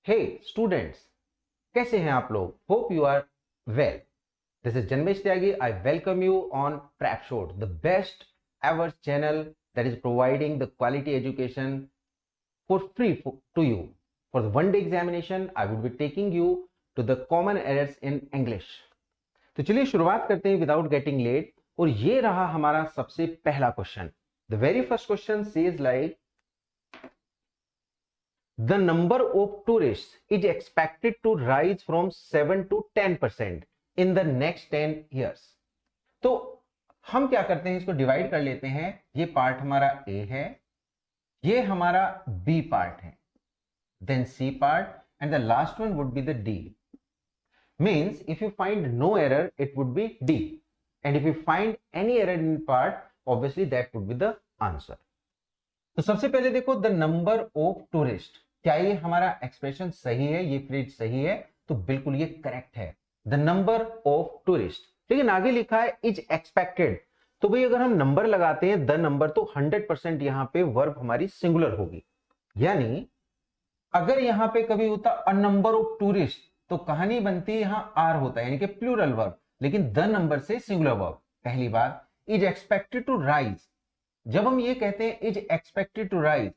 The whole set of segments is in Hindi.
हे स्टूडेंट्स, कैसे हैं आप लोग? Hope you are well. This is Janmesh Tyagi. I welcome you on Prapshot, the best ever channel that is providing the quality education for free to you. For the one day examination, I would be taking you to the common errors in English. तो चलिए शुरुआत करते हैं विदाउट गेटिंग लेट. और ये रहा हमारा सबसे पहला question. The very first question says like the number of tourists is expected to rise from 7 to 10% in the next 10 years. तो हम क्या करते हैं, इसको डिवाइड कर लेते हैं. ये पार्ट हमारा ए है, ये हमारा बी पार्ट है, then C part, and the last one would be the D. Means if you find no error it would be D, and if you find any error in part obviously that would be the answer. तो सबसे पहले देखो, द नंबर ऑफ टूरिस्ट. क्या ये हमारा एक्सप्रेशन सही है, ये फ्रेज सही है? तो बिल्कुल ये करेक्ट है. The number of tourist. लेकिन आगे लिखा है इज एक्सपेक्टेड. तो भाई अगर हम नंबर लगाते हैं द नंबर, तो 100% यहां पे वर्ब हमारी सिंगुलर होगी. यानी अगर यहां पे कभी होता अ नंबर ऑफ टूरिस्ट, तो कहानी बनती है यहां आर होता है, यानी कि प्लूरल वर्ब. लेकिन द नंबर से सिंगुलर वर्ब. पहली बात, इज एक्सपेक्टेड टू राइज. जब हम ये कहते हैं is expected to rise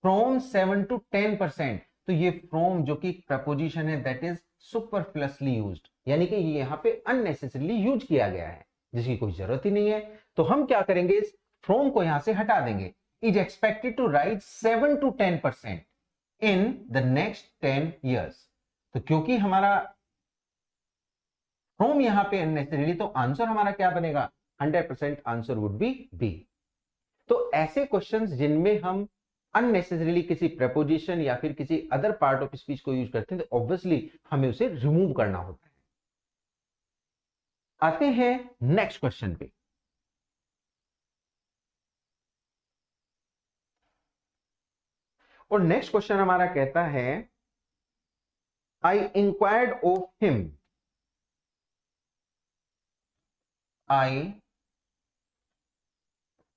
from 7 to 10%, तो ये फ्रॉम जो कि प्रपोजिशन है दैट इज सुपरफ्लसली यूज्ड, यानी कि ये यहां पे अननेसेसरीली यूज किया गया है जिसकी कोई जरूरत ही नहीं है. तो हम क्या करेंगे, इस फ्रॉम को यहां से हटा देंगे. Is expected to rise 7 to 10% in the next 10 years. तो क्योंकि हमारा फ्रॉम यहां पे अननेसेसरीली, तो आंसर हमारा क्या बनेगा? 100% आंसर वुड बी बी. तो ऐसे क्वेश्चंस जिनमें हम अननेसेसरीली किसी प्रपोजिशन या फिर किसी अदर पार्ट ऑफ स्पीच को यूज करते हैं, तो ऑब्वियसली हमें उसे रिमूव करना होता है. आते हैं नेक्स्ट क्वेश्चन पे. और नेक्स्ट क्वेश्चन हमारा कहता है आई inquired of him. I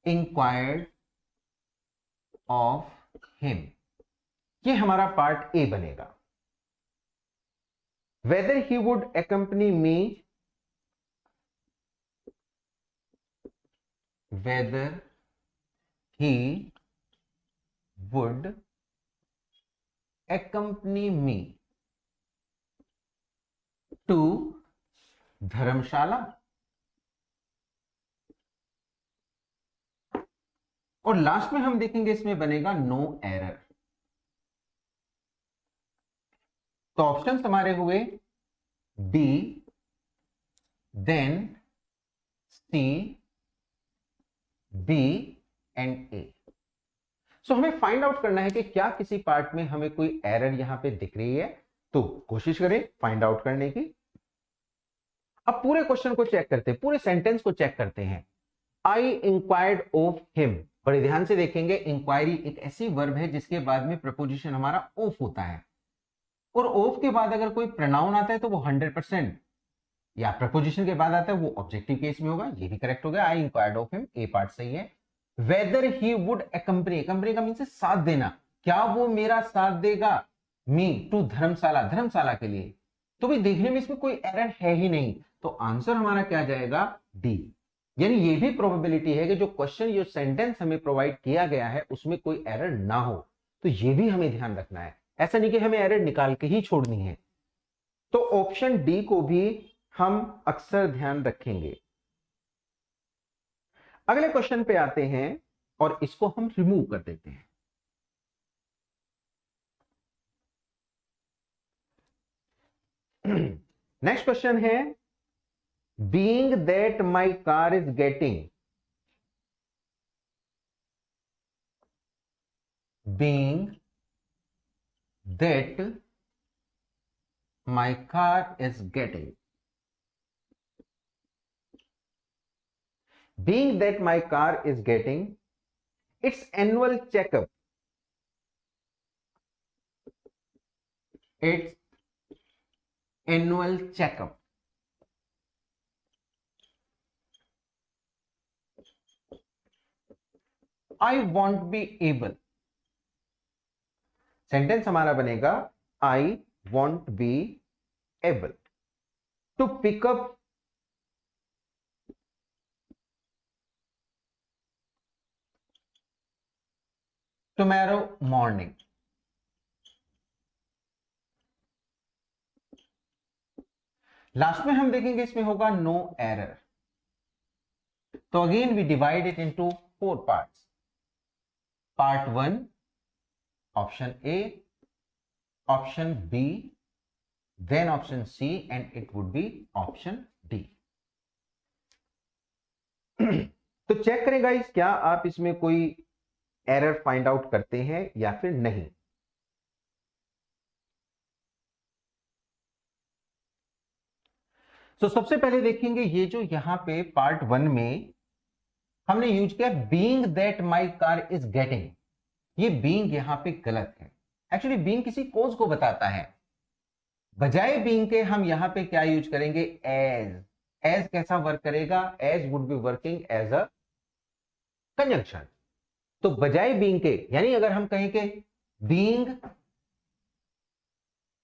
inquired of him. ये हमारा पार्ट ए बनेगा. Weather he would accompany me, whether he would accompany me to धर्मशाला. और लास्ट में हम देखेंगे इसमें बनेगा नो एरर. तो ऑप्शंस हमारे हुए B, then C, B and A. So हमें फाइंड आउट करना है कि क्या किसी पार्ट में हमें कोई एरर यहां पे दिख रही है. तो कोशिश करें फाइंड आउट करने की. अब पूरे क्वेश्चन को चेक करते हैं, पूरे सेंटेंस को चेक करते हैं. आई इंक्वायर्ड ऑफ हिम. बड़े ध्यान से देखेंगे, इंक्वायरी एक ऐसी वर्ब है जिसके बाद में प्रपोजिशन हमारा ऑफ होता है. और ऑफ के बाद अगर कोई प्रोनाउन आता है तो वो 100%, या प्रपोजिशन के बाद आता है वो ऑब्जेक्टिव केस में होगा. ये भी करेक्ट हो गया. आई inquired of him, A part सही है. Weather he would accompany, accompany का मीन्स साथ देना. क्या वो मेरा साथ देगा मी टू धर्मशाला, धर्मशाला के लिए? तो भाई देखने में इसमें कोई एरर है ही नहीं. तो आंसर हमारा क्या जाएगा? डी. यानी ये भी प्रोबेबिलिटी है कि जो क्वेश्चन, जो सेंटेंस हमें प्रोवाइड किया गया है उसमें कोई एरर ना हो. तो ये भी हमें ध्यान रखना है. ऐसा नहीं कि हमें एरर निकाल के ही छोड़नी है. तो ऑप्शन डी को भी हम अक्सर ध्यान रखेंगे. अगले क्वेश्चन पे आते हैं और इसको हम रिमूव कर देते हैं. नेक्स्ट क्वेश्चन है being that my car is getting, being that my car is getting, being that my car is getting its annual checkup, its annual checkup, I won't be able. Sentence हमारा बनेगा I won't be able to pick up tomorrow morning. Last में हम देखेंगे इसमें होगा नो एरर. तो again we divide it into 4 parts. Part 1 option A, option B, then option C and it would be option D. तो चेक करें गाइस, क्या आप इसमें कोई एरर फाइंड आउट करते हैं या फिर नहीं. तो सबसे पहले देखेंगे ये जो यहां पे पार्ट 1 में हमने यूज किया being that my car is getting. ये बीइंग यहां पे गलत है. एक्चुअली बीइंग किसी कोज को बताता है. बजाय बीइंग के हम यहां पे क्या यूज करेंगे, एज. एज कैसा वर्क करेगा, as would be working as a conjunction. तो बजाय बीइंग के, यानी अगर हम कहें कि बीइंग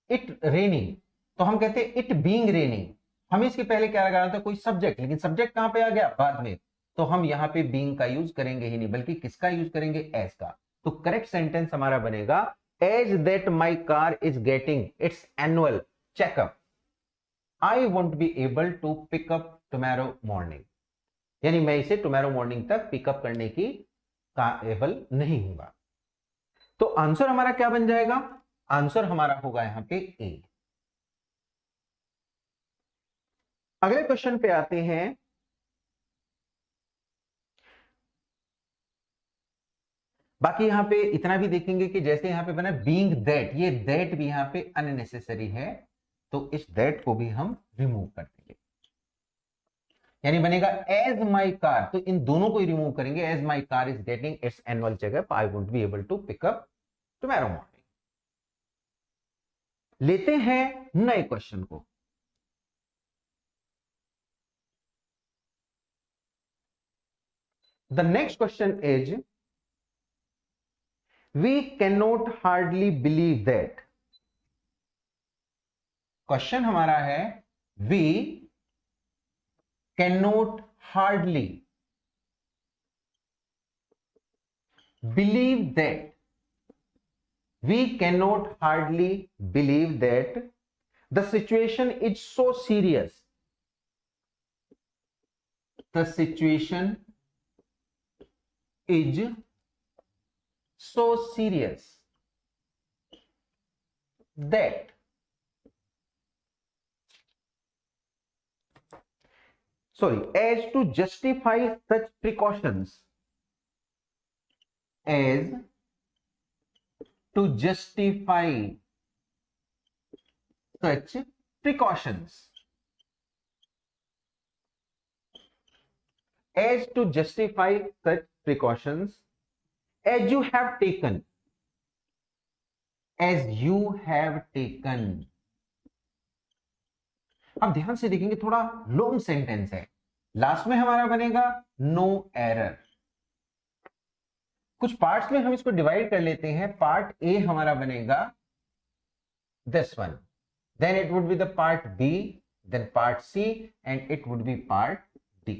इट रेनिंग, तो हम कहते हैं इट बीइंग रेनिंग. हम इसके पहले क्या लगा रहा था, कोई सब्जेक्ट, लेकिन सब्जेक्ट कहां पे आ गया बाद में. तो हम यहां पे बीइंग का यूज करेंगे ही नहीं, बल्कि किसका यूज करेंगे, एज का. तो करेक्ट सेंटेंस हमारा बनेगा as that my car is getting its annual checkup, I won't be able to pick up tomorrow morning. यानी मैं इसे टुमारो मॉर्निंग तक पिकअप करने की काबिल नहीं हूंगा. तो आंसर हमारा क्या बन जाएगा, आंसर हमारा होगा यहां पे ए. अगले क्वेश्चन पे आते हैं. बाकी यहां पे इतना भी देखेंगे कि जैसे यहां पे बना बीइंग दैट, ये दैट भी यहां पे अननेसेसरी है, तो इस दैट को भी हम रिमूव कर देंगे. यानी बनेगा एज माई कार. तो इन दोनों को ही रिमूव करेंगे. As my car is getting its annual checkup, I would be able to pick up tomorrow morning. लेते हैं नए क्वेश्चन को. The next question is, we cannot hardly believe that. Question हमारा है we cannot hardly believe that. We cannot hardly believe that the situation is so serious. The situation is so serious that as to justify such precautions, as to justify such precautions, as to justify such precautions, as you have taken, as you have taken. अब ध्यान से देखेंगे, थोड़ा लॉन्ग सेंटेंस है. लास्ट में हमारा बनेगा नो एरर. कुछ पार्ट्स में हम इसको डिवाइड कर लेते हैं. पार्ट ए हमारा बनेगा this one, then it would be the part B, then part C and it would be part D.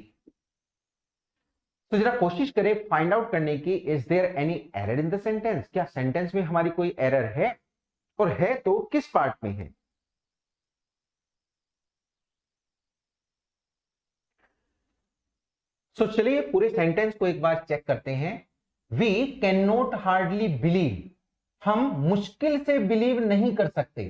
तो जरा कोशिश करें फाइंड आउट करने की, is there any error in the sentence. क्या सेंटेंस में हमारी कोई एरर है, और है तो किस पार्ट में है. तो चलिए पूरे सेंटेंस को एक बार चेक करते हैं. We can not hardly believe, हम मुश्किल से बिलीव नहीं कर सकते,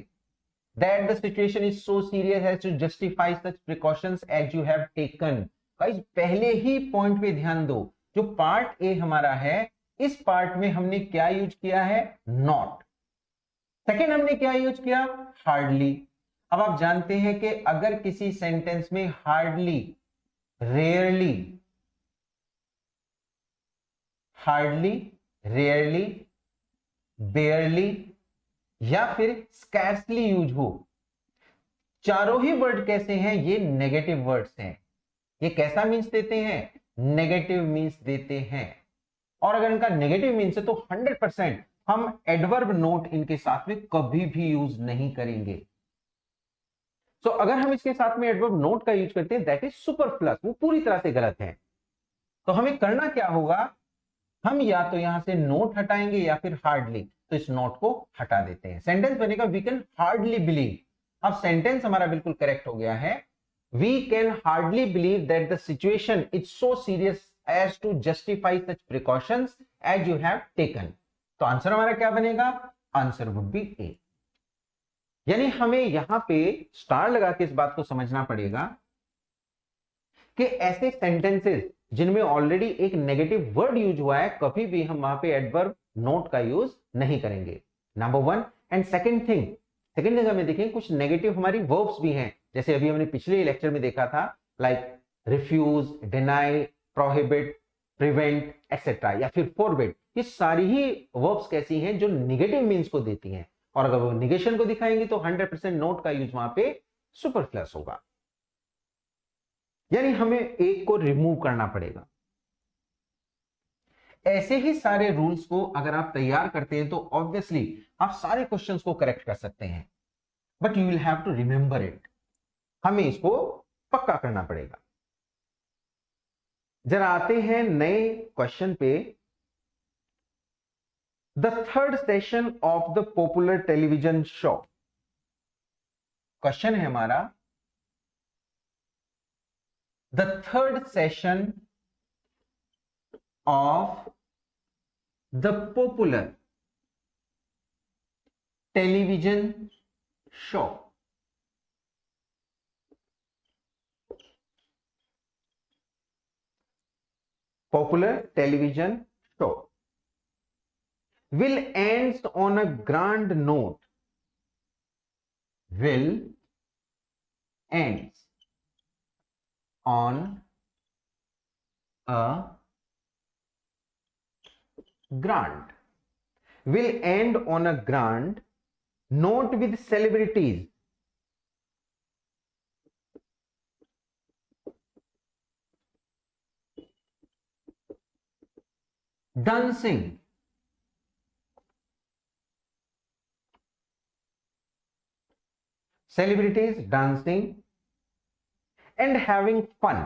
that the situation is so serious as to justify such precautions as you have taken. Guys पहले ही पॉइंट पे ध्यान दो, जो पार्ट ए हमारा है, इस पार्ट में हमने क्या यूज किया है, नॉट. सेकेंड हमने क्या यूज किया, हार्डली. अब आप जानते हैं कि अगर किसी सेंटेंस में हार्डली, रेयरली, हार्डली, रेयरली, बेयरली या फिर स्कैर्सली यूज हो, चारों ही वर्ड कैसे हैं, ये नेगेटिव वर्ड्स हैं. ये कैसा मीन्स देते हैं, नेगेटिव मीन्स देते हैं. और अगर इनका नेगेटिव मीन्स है तो 100% हम एडवर्ब नोट इनके साथ में कभी भी यूज नहीं करेंगे। तो अगर हम इसके साथ में एडवर्ब नोट का यूज करते हैं दैट इज सुपरफ्लस, वो पूरी तरह से गलत है। तो हमें करना क्या होगा, हम या तो यहां से नोट हटाएंगे या फिर हार्डली, तो इस नोट को हटा देते हैं। सेंटेंस बनेगा वी कैन हार्डली बिलीव। अब सेंटेंस हमारा बिल्कुल करेक्ट हो गया है, we can hardly believe that the situation is so serious as to justify such precautions as you have taken. तो आंसर हमारा क्या बनेगा, आंसर वुड बी ए। यानी हमें यहां पे स्टार लगा के इस बात को समझना पड़ेगा कि ऐसे सेंटेंसेस जिनमें ऑलरेडी एक नेगेटिव वर्ड यूज हुआ है, कभी भी हम वहां पे एडवर्ब नोट का यूज नहीं करेंगे, नंबर वन। एंड सेकंड जगह में देखें कुछ नेगेटिव हमारी वर्ब्स भी हैं, जैसे अभी हमने पिछले लेक्चर में देखा था, like refuse, deny, prohibit, prevent etcetera, या फिर फॉरबिड। ये सारी ही वर्ब्स कैसी हैं जो निगेटिव मीन्स को देती हैं, और अगर वो निगेशन को दिखाएंगे तो 100% नोट का यूज वहां पे सुपरफ्लस होगा। यानी हमें एक को रिमूव करना पड़ेगा। ऐसे ही सारे रूल्स को अगर आप तैयार करते हैं तो ऑब्वियसली आप सारे क्वेश्चंस को करेक्ट कर सकते हैं, but you will have to remember it. हमें इसको पक्का करना पड़ेगा। जरा आते हैं नए क्वेश्चन पे। The third session of the popular television show. Question है हमारा, the third session of the popular television show. Popular television show will ends on a grand note. Will ends on a grand. Will end on a grand note with celebrities. Dancing, celebrities dancing and having fun,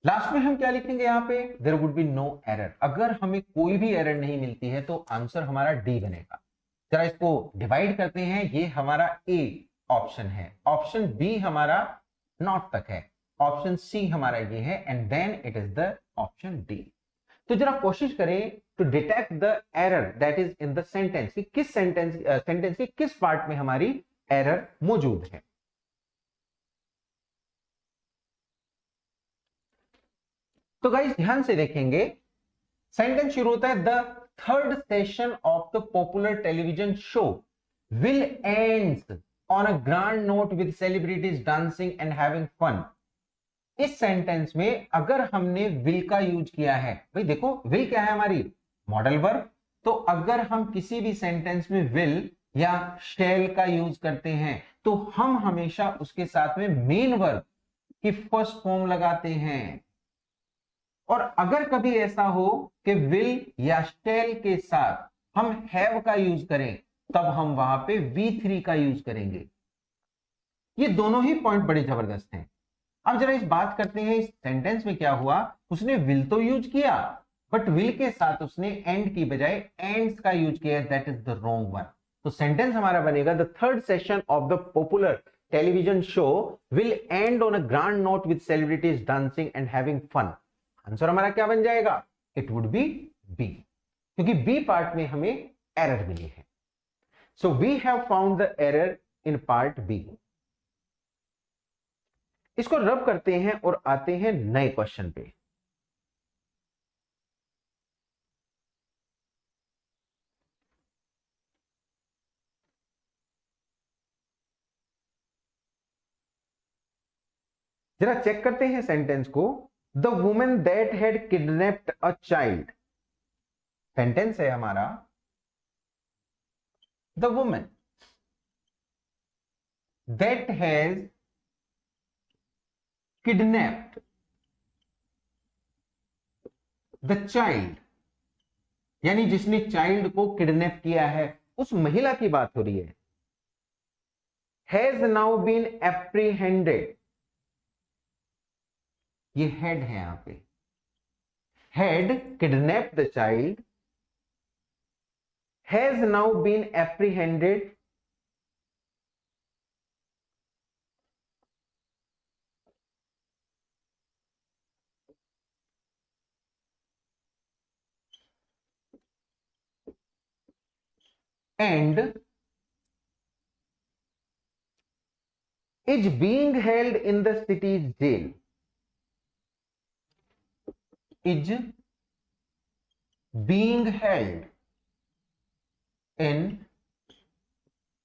last में हम क्या लिखेंगे यहां पे, there would be no error. अगर हमें कोई भी एरर नहीं मिलती है तो आंसर हमारा डी बनेगा। जरा इसको डिवाइड करते हैं, ये हमारा ए ऑप्शन है, ऑप्शन बी हमारा नॉट तक है, ऑप्शन सी हमारा ये है, and then it is the option D. तो जरा कोशिश करें to detect the error that is in the sentence, कि किस सेंटेंस के किस पार्ट में हमारी एरर मौजूद है। तो गाइस ध्यान से देखेंगे, सेंटेंस शुरू होता है, the third session of the popular television show will ends on a grand note with celebrities dancing and having fun. इस सेंटेंस में अगर हमने विल का यूज किया है, भाई देखो विल क्या है हमारी, मॉडल वर्ब। तो अगर हम किसी भी सेंटेंस में विल या शैल का यूज करते हैं तो हम हमेशा उसके साथ में मेन वर्ब की फर्स्ट फॉर्म लगाते हैं। और अगर कभी ऐसा हो कि विल या शैल के साथ हम हैव का यूज करें, तब हम वहां पे V3 का यूज करेंगे। ये दोनों ही पॉइंट बड़े जबरदस्त हैं। अब जरा इस बात करते हैं, इस सेंटेंस में क्या हुआ, उसने विल तो यूज किया, बट विल के साथ उसने एंड की बजाय एंड्स का यूज किया, that is the wrong one. तो सेंटेंस हमारा बनेगा, the third session of the popular television show will end on a grand note with celebrities dancing and having fun. Answer हमारा क्या बन जाएगा, इट वुड बी बी, क्योंकि बी पार्ट में हमें एरर मिली है। So we have found the error in part B. इसको रब करते हैं और आते हैं नए क्वेश्चन पे। जरा चेक करते हैं सेंटेंस को, the women that had kidnapped a child. Sentence है हमारा, the women that has kidnapped the child, यानी जिसने चाइल्ड को किडनैप किया है उस महिला की बात हो रही है, हैज नाउ बीन एप्रीहेंडेड, ये हेड है यहां पे, had kidnap the child, has now been apprehended and is being held in the city's jail, is being held in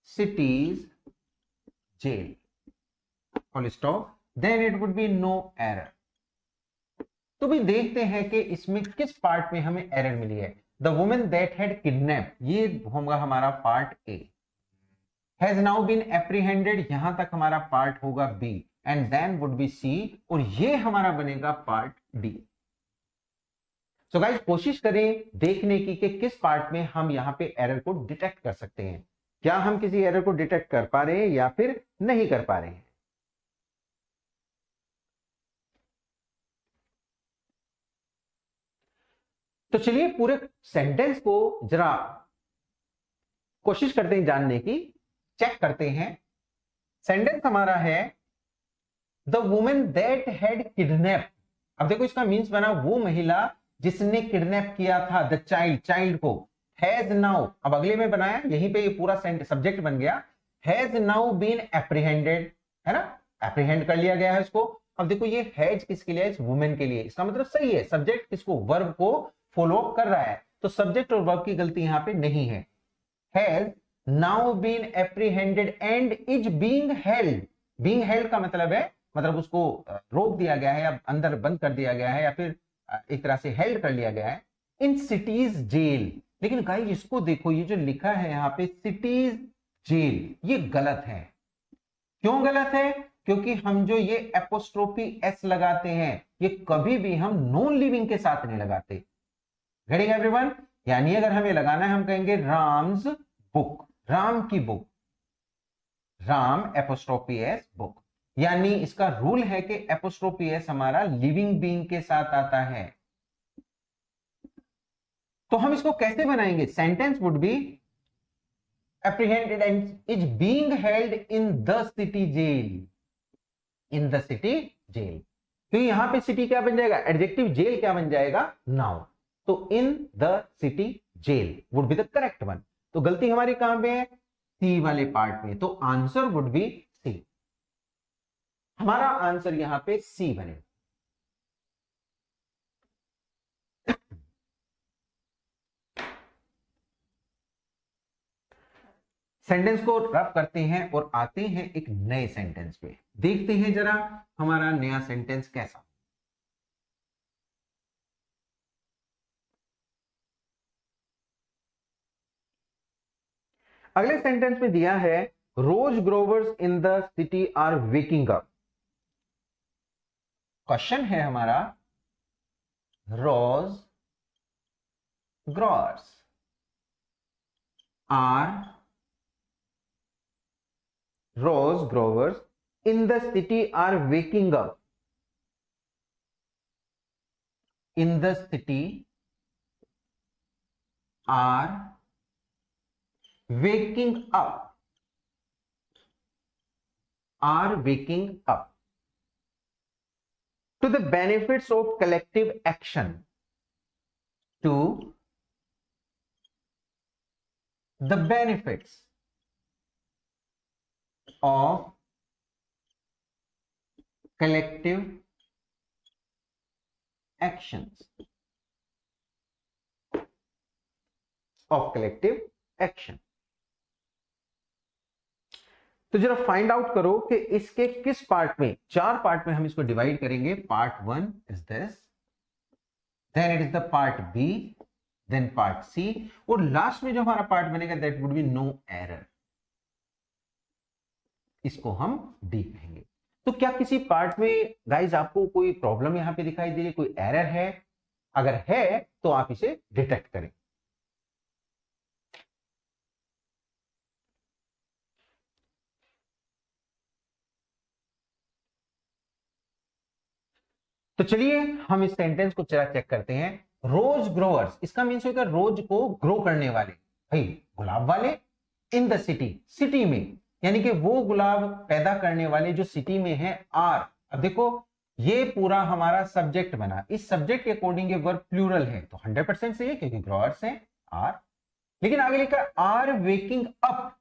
city's jail, full stop, then it would be no error. तो भी देखते हैं कि इसमें किस पार्ट में हमें एरर मिली है। The women that had kidnap, ये होगा हमारा part A, has now been apprehended, यहां तक हमारा पार्ट होगा B, and then would be C, और ये हमारा बनेगा पार्ट डी। सो गाइस कोशिश करें देखने की कि किस पार्ट में हम यहां पे एरर को डिटेक्ट कर सकते हैं, क्या हम किसी एरर को डिटेक्ट कर पा रहे हैं या फिर नहीं कर पा रहे हैं। तो चलिए पूरे सेंटेंस को जरा कोशिश करते हैं जानने की, चेक करते हैं। सेंटेंस हमारा है the women that had kidnap, अब देखो इसका मीन्स बना वो महिला जिसने किडनैप किया था द चाइल्ड, चाइल्ड को, हैज नाउ, अब अगले में बनाया यहीं पे ये पूरा सब्जेक्ट बन गया, हैज नाउ बीन एप्रीहेंडेड, है ना, एप्रीहेंड कर लिया गया है इसको। अब देखो ये हैज किसके लिए, इस वुमेन के लिए, इसका मतलब सही है, सब्जेक्ट किसको, वर्ब को फॉलो कर रहा है, तो सब्जेक्ट और वर्ब की गलती यहां पे नहीं है। Has now been apprehended and is being held, being held का मतलब है, मतलब उसको रोक दिया गया है या अंदर बंद कर दिया गया है या फिर एक तरह से हेल्ड कर लिया गया है इन सिटीज जेल। लेकिन गाइस इसको देखो, ये जो लिखा है यहाँ पे सिटीज जेल, ये गलत है। क्यों गलत है? क्योंकि हम जो ये एपोस्ट्रोफी एस लगाते हैं ये कभी भी हम नॉन लिविंग के साथ नहीं लगाते। Getting everyone? यानी अगर हमें लगाना है हम कहेंगे राम्स बुक, राम की book, Ram apostrophe S book, यानी इसका रूल है कि एपोस्ट्रोफी एस हमारा लिविंग बीइंग के साथ आता है। तो हम इसको कैसे बनाएंगे? Sentence would be apprehended and is being held in the city jail, in the city jail, तो यहां पे सिटी क्या बन जाएगा, एडजेक्टिव, जेल क्या बन जाएगा, नाउन, तो in the city jail would be the correct one. तो गलती हमारी कहां पे है, सी वाले पार्ट में, तो आंसर वुड बी सी, हमारा आंसर यहां पे सी बने। सेंटेंस को रब करते हैं और आते हैं एक नए सेंटेंस पे, देखते हैं जरा हमारा नया सेंटेंस कैसा। अगले सेंटेंस में दिया है rose growers in the city are waking up. Question है हमारा rose growers are, rose growers in the city are waking up, in the city are waking up, are waking up to the benefits of collective action, to the benefits of collective actions, of collective action। तो जरा फाइंड आउट करो कि इसके किस पार्ट में, चार पार्ट में हम इसको डिवाइड करेंगे। Part one is this, then it is the part B, then part C, और लास्ट में जो हमारा पार्ट बनेगा that would be no error, इसको हम डी कहेंगे। तो क्या किसी पार्ट में गाइज आपको कोई प्रॉब्लम यहां पे दिखाई दे रही है, कोई एरर है? अगर है तो आप इसे डिटेक्ट करें। तो चलिए हम इस सेंटेंस को जरा चेक करते हैं। रोज ग्रोअर्स, इसका मीन्स होगा रोज को ग्रो करने वाले, भाई गुलाब वाले इन द सिटी, सिटी में, यानी कि वो गुलाब पैदा करने वाले जो सिटी में है आर। अब देखो ये पूरा हमारा सब्जेक्ट बना, इस सब्जेक्ट के अकॉर्डिंग ये वर्ब प्लूरल है तो 100% सही है क्योंकि ग्रोअर्स हैं आर। लेकिन आगे लिखा are waking up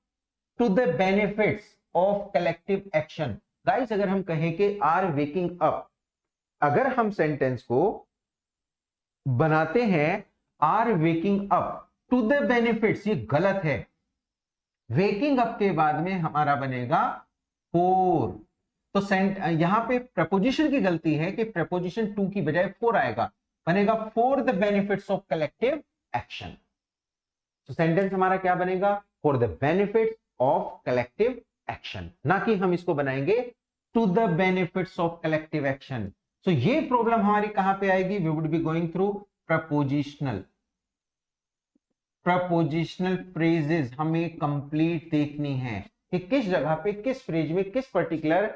to the benefits of collective action. Guys अगर हम कहें कि आर वेकिंग अप, अगर हम सेंटेंस को बनाते हैं are waking up to the benefits, ये गलत है। वेकिंग अप के बाद में हमारा बनेगा फोर, तो यहां पे प्रपोजिशन की गलती है कि प्रपोजिशन टू की बजाय फोर आएगा, बनेगा for the benefits of collective action. तो सेंटेंस हमारा क्या बनेगा, for the benefits of collective action, ना कि हम इसको बनाएंगे to the benefits of collective action. So ये प्रॉब्लम हमारी कहां पे आएगी, we would be going through prepositional phrases. हमें कंप्लीट देखनी है कि किस जगह पे, किस फ्रेज में, किस पर्टिकुलर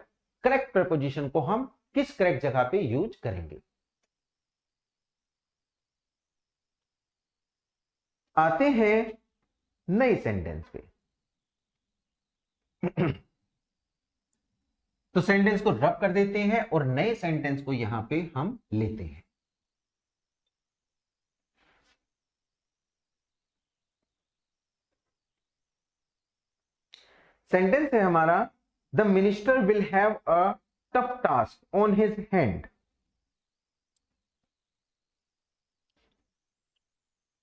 करेक्ट प्रपोजिशन को हम किस करेक्ट जगह पे यूज करेंगे। आते हैं नए सेंटेंस पे। तो सेंटेंस को रब कर देते हैं और नए सेंटेंस को यहां पे हम लेते हैं। सेंटेंस है हमारा, the minister will have a tough task on his hand.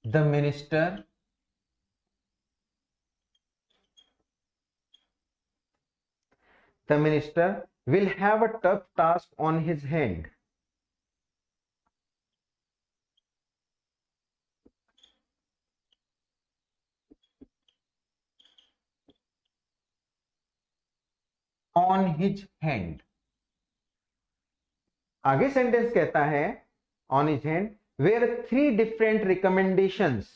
The minister will have a tough task on his hand. On his hand. आगे सेंटेंस कहता है on his hand where three different recommendations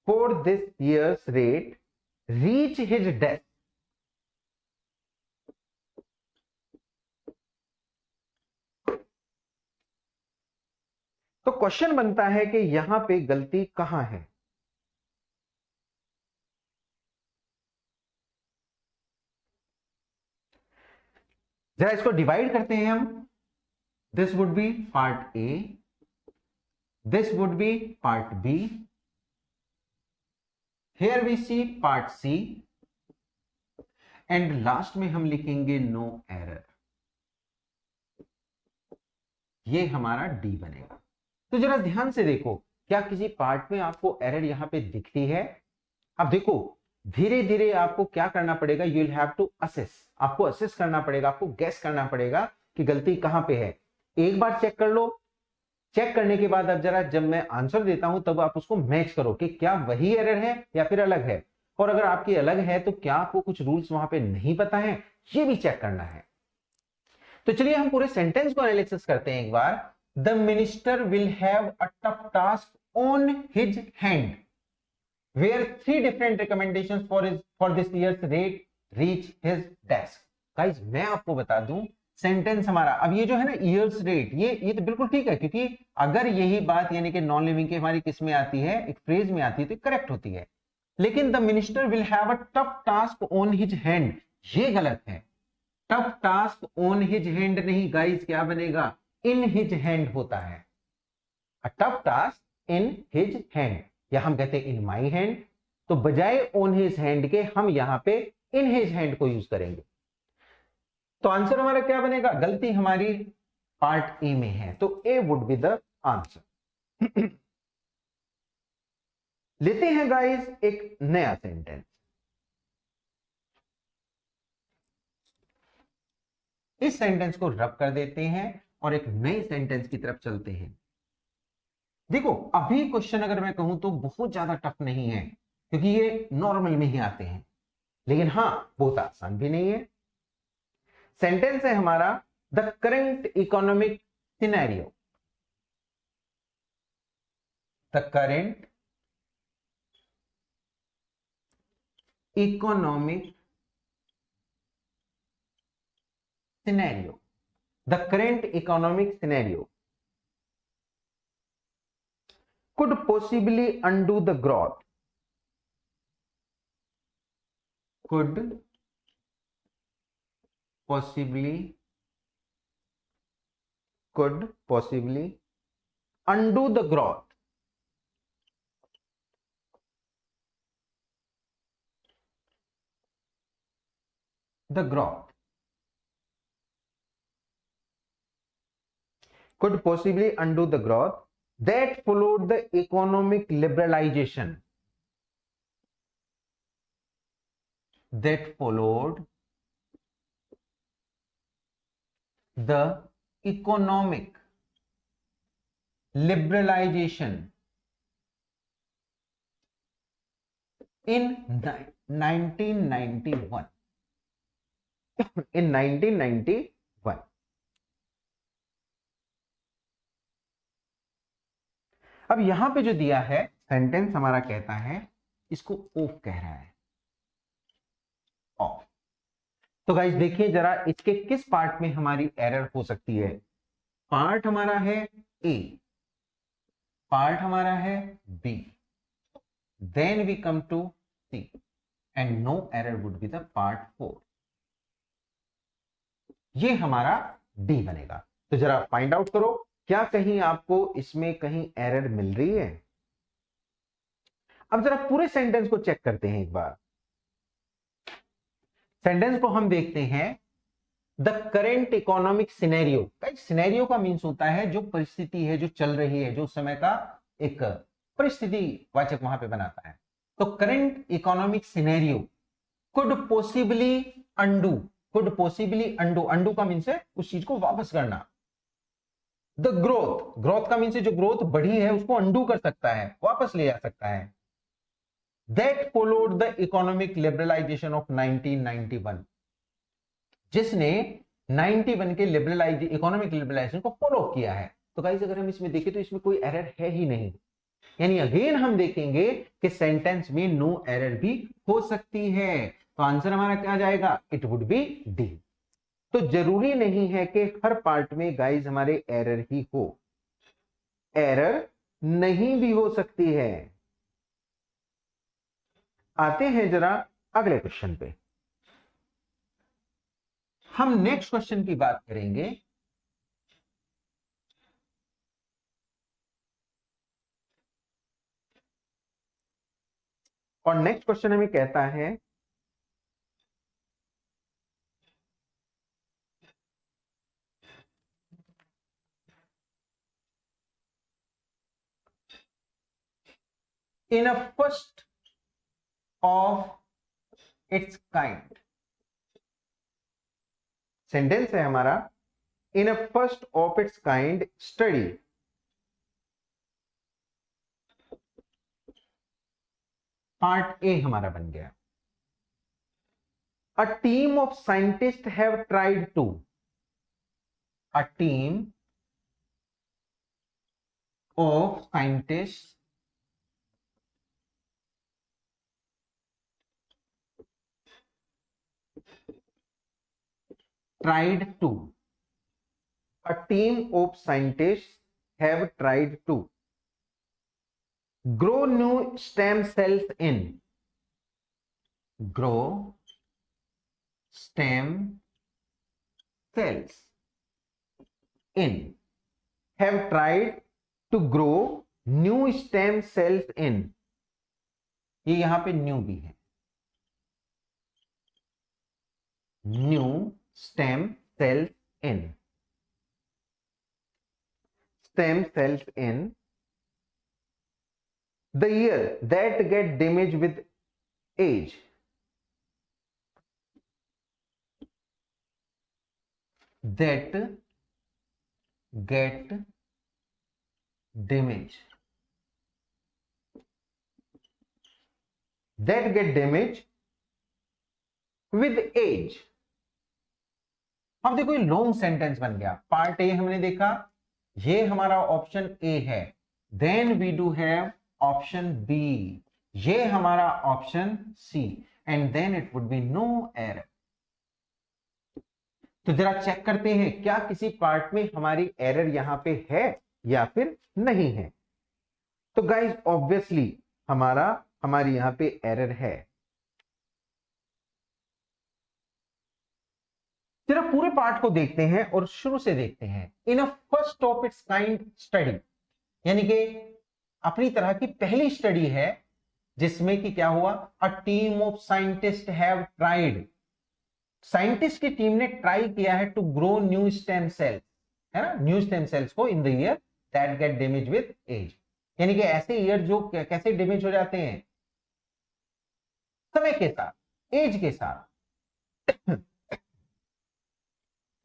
for this year's rate reach his desk. तो क्वेश्चन बनता है कि यहां पे गलती कहां है। जरा इसको डिवाइड करते हैं हम। This would be part A, this would be part B, here we see part C and last में हम लिखेंगे नो एरर। ये हमारा डी बनेगा। तो जरा ध्यान से देखो, क्या किसी पार्ट में आपको एरर यहां पे दिखती है? अब देखो धीरे धीरे आपको क्या करना पड़ेगा, you will have to assess, आपको असेस करना पड़ेगा, आपको गैस करना पड़ेगा कि गलती कहां पे है। एक बार चेक कर लो, चेक करने के बाद अब जरा जब मैं आंसर देता हूं तब आप उसको मैच करो कि क्या वही एरर है या फिर अलग है, और अगर आपकी अलग है तो क्या आपको कुछ रूल्स वहां पे नहीं पता है, ये भी चेक करना है। तो चलिए हम पूरे सेंटेंस को एनालिसिस करते हैं एक बार। The minister will have a tough task on his hand where three different recommendations for this year's rate reach his desk. Guys मैं आपको बता दूं सेंटेंस हमारा, अब ये जो है ना ईयर्स रेट, ये तो बिल्कुल ठीक है, क्योंकि अगर यही बात यानी कि नॉन लिविंग की हमारी किस में आती है, एक फ्रेज में आती है तो करेक्ट होती है। लेकिन the minister will have a tough task on his hand, ये गलत है। Tough task on his hand नहीं गाइस, क्या बनेगा, इन हिज हैंड होता है। अ tough task in his hand, या हम कहते हैं इन माई हैंड, तो बजाय ऑन हिज हैंड के हम यहां पे इन हिज हैंड को यूज करेंगे। तो आंसर हमारा क्या बनेगा, गलती हमारी पार्ट ए में है, तो ए वुड बी द आंसर। लेते हैं गाइस एक नया सेंटेंस। इस सेंटेंस को रब कर देते हैं और एक नए सेंटेंस की तरफ चलते हैं। देखो अभी क्वेश्चन अगर मैं कहूं तो बहुत ज्यादा टफ नहीं है, क्योंकि ये नॉर्मल में ही आते हैं, लेकिन हां बहुत आसान भी नहीं है। सेंटेंस है हमारा, the current economic scenario. The current economic scenario, the current economic scenario could possibly undo the growth, could possibly undo the growth, could possibly undo the growth that followed the economic liberalization, that followed the economic liberalization in 1991, in 1991। अब यहां पे जो दिया है सेंटेंस हमारा कहता है, इसको ऑफ कह रहा है, ऑफ। तो गाइस देखिए जरा इसके किस पार्ट में हमारी एरर हो सकती है। पार्ट हमारा है ए, पार्ट हमारा है B, then we come to C, and no error would be the part 4। ये हमारा डी बनेगा। तो जरा फाइंड आउट करो, क्या कहीं आपको इसमें कहीं एरर मिल रही है। अब जरा पूरे सेंटेंस को चेक करते हैं एक बार। सेंटेंस को हम देखते हैं, the current economic scenario. Scenario का मीन्स होता है जो परिस्थिति है, जो चल रही है, जो समय का एक परिस्थिति वाचक वहां पे बनाता है। तो current economic scenario could possibly undo, could possibly undo, undo का मीन्स है उस चीज को वापस करना। द ग्रोथ, ग्रोथ का मीन्स जो ग्रोथ बढ़ी है उसको अंडू कर सकता है, वापस ले जा सकता है। That followed the economic liberalisation of 1991, जिसने 91 के इकोनॉमिक लिबरलाइजेशन को फॉलो किया है। तो गाइस अगर हम इसमें देखें तो इसमें कोई एरर है ही नहीं, यानी अगेन हम देखेंगे कि सेंटेंस में नो एरर भी हो सकती है। तो आंसर हमारा क्या जाएगा, इट वुड बी डी। तो जरूरी नहीं है कि हर पार्ट में गाइस हमारे एरर ही हो, एरर नहीं भी हो सकती है। आते हैं जरा अगले क्वेश्चन पे। हम नेक्स्ट क्वेश्चन की बात करेंगे। और नेक्स्ट क्वेश्चन हमें कहता है, in a first of its kind, sentence है हमारा, in a first of its kind study, part A हमारा बन गया। A team of scientist have tried to, a team of scientist tried to, a team of scientists have tried to grow new stem cells in, grow stem cells in, have tried to grow new stem cells in, ये यहां पे न्यू भी है, new stem cells in, stem cells in the ear that get damage with age, that get damage, that get damage with age। अब देखो ये लॉन्ग सेंटेंस बन गया। पार्ट ए हमने देखा, ये हमारा ऑप्शन ए है। Then we do have option B, ये हमारा option C, and then it would be no error. तो जरा चेक करते हैं क्या किसी पार्ट में हमारी एरर यहां पे है या फिर नहीं है। तो गाइज ऑब्वियसली हमारी यहां पे एरर है। जरा पूरे पार्ट को देखते हैं और शुरू से देखते हैं। In a first of its kind study, यानी कि अपनी तरह की पहली स्टडी है जिसमें कि क्या हुआ, a team of scientist have tried, scientist की टीम ने ट्राई किया है to grow new stem cells, है ना, न्यू स्टेम सेल्स को in the ear that get damage with age, यानी कि ऐसे ईयर जो कैसे डैमेज हो जाते हैं, समय के साथ, एज के साथ।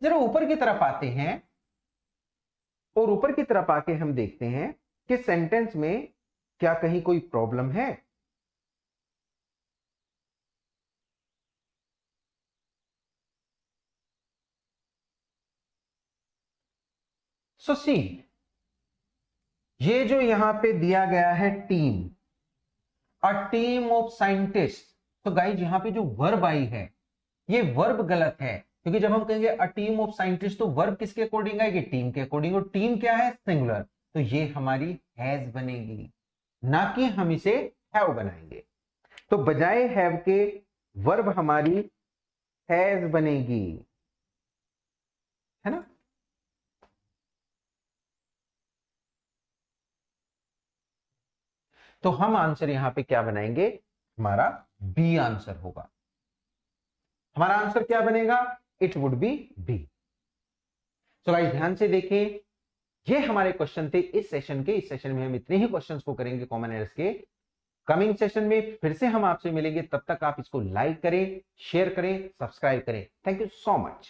जरा ऊपर की तरफ आते हैं और ऊपर की तरफ आके हम देखते हैं कि सेंटेंस में क्या कहीं कोई प्रॉब्लम है। सो सी, ये जो यहां पे दिया गया है team, a team of scientist, तो गाइज यहां पे जो वर्ब आई है ये वर्ब गलत है, क्योंकि जब हम कहेंगे अ टीम ऑफ साइंटिस्ट तो वर्ब किसके अकॉर्डिंग आएगी, टीम के अकॉर्डिंग, और टीम क्या है, सिंगुलर, तो ये हमारी हैज बनेगी, ना कि हम इसे हैव बनाएंगे। तो बजाय हैव के वर्ब हमारी हैज बनेगी, है ना। तो हम आंसर यहां पे क्या बनाएंगे, हमारा बी आंसर होगा। हमारा आंसर क्या बनेगा, इट वुड बी बी। तो गाइस ध्यान से देखें, ये हमारे क्वेश्चन थे इस सेशन के। इस सेशन में हम इतने ही क्वेश्चंस को करेंगे कॉमन एरर्स के। कमिंग सेशन में फिर से हम आपसे मिलेंगे, तब तक आप इसको लाइक करें, शेयर करें, सब्सक्राइब करें। Thank you so much.